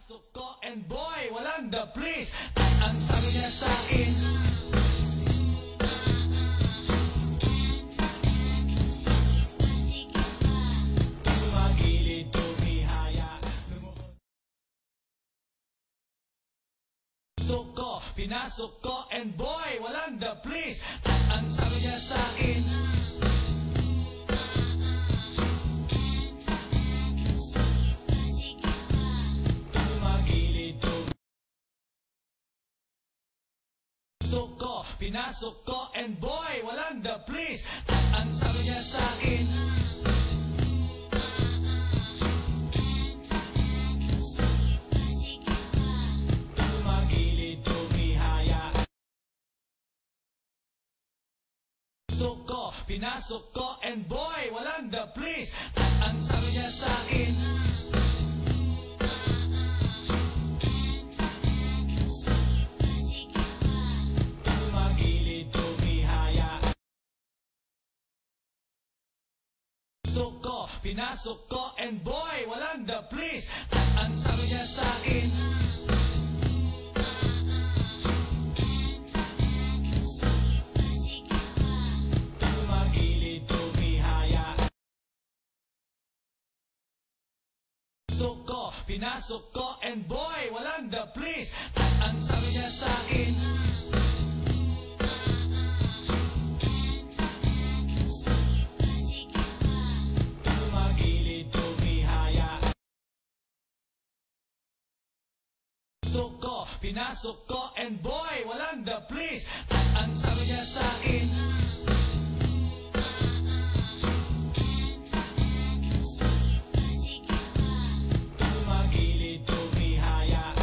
Pinasok ko and boy, walang the please. At ang sabi niya sa akin, tumagilid, tumihaya, lumuhod. Pinasok ko and boy, walang the please. At ang sabi niya sa akin, pinasok ko and boy, walang the please. At ang sabi niya sa akin, tumagilid, tumihaya. Pinasok ko and boy, walang the please. At ang sabi niya sa akin, pinasok ko and boy, walang the please. At ang sabi niya sa akin, tumagilid, tumihaya. Pinasok ko and boy, walang the please. At ang sabi niya sa akin, pinasok ko and boy, walang the please. At ang sabi niya sa akin, tumagilid, tumihaya.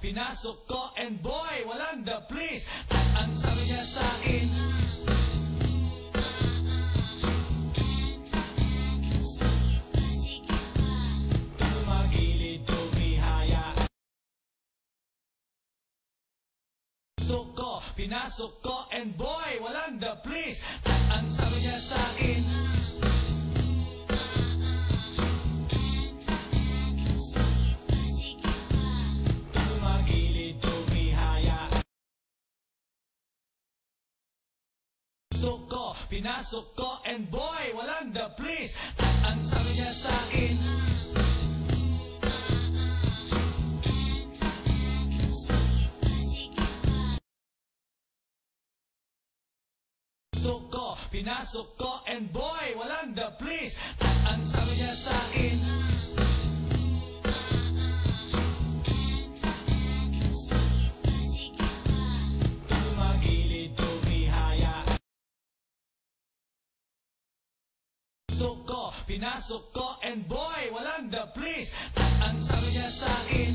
Pinasok ko and boy, walang the please. At ang sabi niya sa akin, pinasok ko and boy, walang the please. At ang sabi niya sa akin, tumagilid, tumihaya. Pinasok ko and boy, walang the please. At ang sabi niya sa akin, pinasok ko and boy, walang the please. At ang sabi niya sa akin, tumagilid, tumihaya. Pinasok ko and boy, walang the please. At ang sabi niya sa akin,